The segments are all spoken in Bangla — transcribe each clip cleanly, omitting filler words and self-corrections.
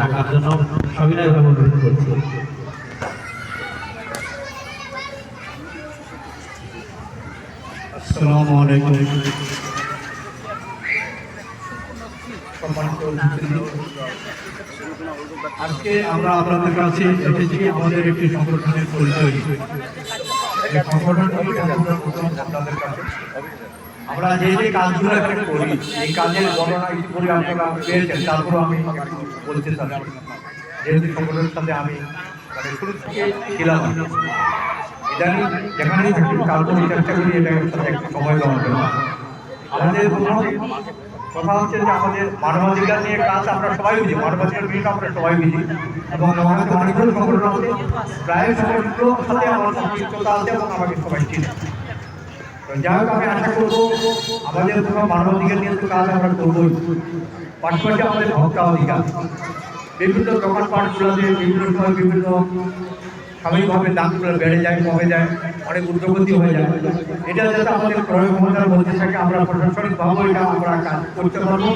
রাখার জন্য সবিনয়ভাবে অনুরোধ করছি। আসসালামু আলাইকুম। আজকে আমরা আপনাদের কাছে এসেছি আমাদের একটি সংগঠনের পরিচয় দিতে। এই সংগঠনটি আপনাদের কাছে আমরা যে যে কাজগুলো এখানে করি এই কাজের বর্ণনা ইতিপূর্বে আপনারা পেয়েছেন, তারপর আমি বলতে চাই যেহেতু সংগঠনের সাথে আমি শুরু থেকে ছিলাম, ইদানিং যেখানেই থাকি তারপর চেষ্টা করি এটার সাথে একটু সময় দেওয়ার জন্য। আমাদের কথা হচ্ছে যে আমাদের মানবাধিকার নিয়ে কাজ আমরা সবাই বুঝি, মানবাধিকার বিষয়টা আমরা সবাই বুঝি এবং আমাদের অনেকগুলো সংগঠন আছে, প্রায় সংগঠনগুলোর সাথে আমার সম্পৃক্ততা আছে এবং আমাকে সবাই চিনে। তো যাই হোক, আমি আশা করবো আমাদের কোনো মানবাধিকার নিয়ে তো কাজ আমরা করবোই, পাশাপাশি আমাদের ভোক্তা অধিকার বিভিন্ন দোকানপাটগুলোতে বিভিন্ন সময় বিভিন্ন স্বাভাবিকভাবে দামগুলো বেড়ে যায়, কমে যায়, অনেক ঊর্ধ্বগতি হয়ে যায়। এটা যাতে আমাদের ক্রয় ক্ষমতার মধ্যে থাকে আমরা প্রশাসনিকভাবে এটা আমরা কাজ করতে পারবো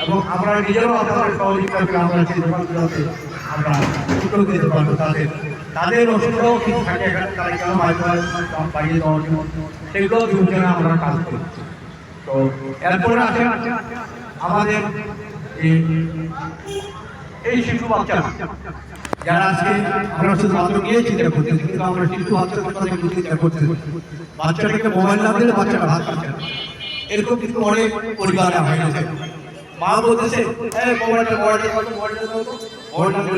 এবং আমরা নিজেরাও আমাদের সহযোগিতা করে আমরা সেই দোকানগুলোতে আমরা সুযোগ দিতে পারবো। তাদের অসুবিধাও কিছু থাকে এখানে, তারা কেন দাম বাড়িয়ে দেওয়ার জন্য সেগুলো বিবেচনা আমরা কাজ করি। তো এরপরে আছে আমাদের এই শিশু বাচ্চারা যারা আজকে আমরা শুধুমাত্র নিয়ে চিন্তা করতেছি, কিন্তু আমরা শিশু বাচ্চার কথা চিন্তা করতেছি। বাচ্চাটাকে মোবাইল না দিলে বাচ্চাটা ভাত খাচ্ছে না, এরকম কিন্তু অনেক পরিবারে হয়ে গেছে। মা বলতেছে মোবাইলটা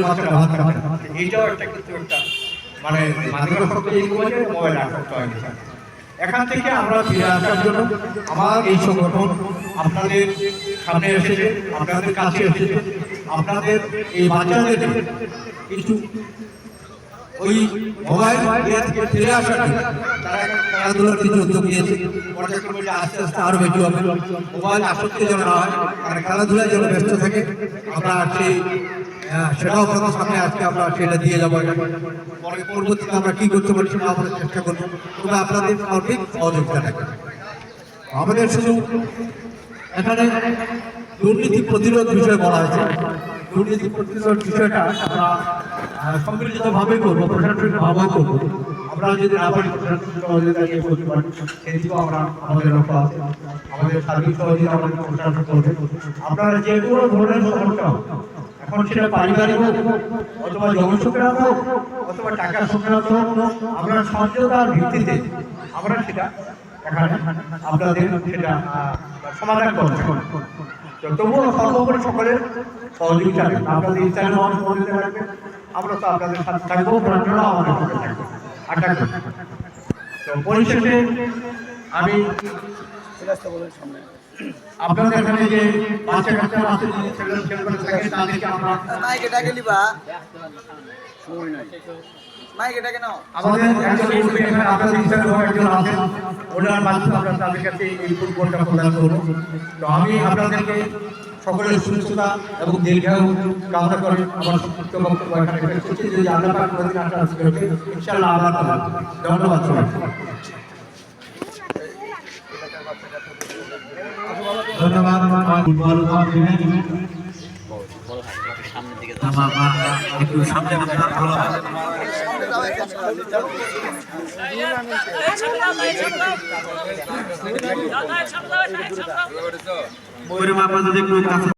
বাচ্চাটা ভাত খাচ্ছে না, এইটাও একটা কিন্তু একটা মানে মানসিক মোবাইল আসক্ত হয়ে গেছে। এখান থেকে আমরা ফিরে আসার জন্য আমার এই সংগঠন আপনাদের সামনে এসেছে, আপনাদের কাছে এসেছে, আপনাদের এই বাচ্চাদের কিছু ওই মোবাইল থেকে ফিরে আসার জন্য তারা খেলাধুলার কিছু উদ্যোগ নিয়েছে। পর্যায়ক্রমে আস্তে আস্তে আরও বেশি হবে, মোবাইল আসক্তি যেন না হয়, আর খেলাধুলায় যেন ব্যস্ত থাকে। আমরা সেই সেটাও আপনাদের সামনে আজকে আমরা সেটা দিয়ে যাবো। পরে পরবর্তীতে আমরা কী করতে পারি সেটা আমরা চেষ্টা করবো, তবে আপনাদের সার্বিক সহযোগিতা থাকে। আমাদের শুধু এখানে দুর্নীতি প্রতিরোধ বিষয়ে বলা হয়েছে, দুর্নীতি প্রতিরোধ বিষয়টা আমরা সম্মিলিতভাবে করবো, প্রশাসনিকভাবেও করবো। আমরা যদি না পারি প্রশাসনিক সহযোগিতা নিয়ে করতে পারি, সেদিকেও আমরা আমাদের লক্ষ্য আছে। আমাদের সার্বিক সহযোগিতা আমাদের প্রশাসন করবে। আপনারা যে কোনো ধরনের সমস্যা হোক, এখন সেটা পারিবারিক হোক অথবা জনসংখ্যাত হোক অথবা টাকা সংক্রান্ত হোক, আমরা সমঝোতার ভিত্তিতে আমরা সেটা এখানে আপনাদের সেটা সমাধান করতে পারবো। তবুও সর্বোপরি সকলের সহযোগিতা আপনাদের ইচ্ছার সহযোগিতা রাখবে, আমরা তো আপনাদের সাথে থাকবো, আপনারাও আমাদের সাথে থাকবো। আশা করি। তো পরিশেষে আমি আপনাদের এখানে যে বাচ্চা কাচ্চারা আছে, ছেলেমেয়ে থাকে, তাদেরকে আমরা আমাদের একজন আপনাদের ইচ্ছার একজন আছেন, ওনার মাধ্যমে আমরা তাদের কাছে এই ফুটবলটা প্রদান করবো। তো আমি আপনাদেরকে সকলের সুস্থতা এবং দীর্ঘায়ু কামনা করে আমার সংক্ষিপ্ত বক্তব্য এখানে শেষ করছি। যদি আল্লাহ পাক কোনদিন আসা আসবে ইনশাআল্লাহ আবার ধন্যবাদ সবাই। ধন্যবাদ। একটু সামনে ভালো হয়।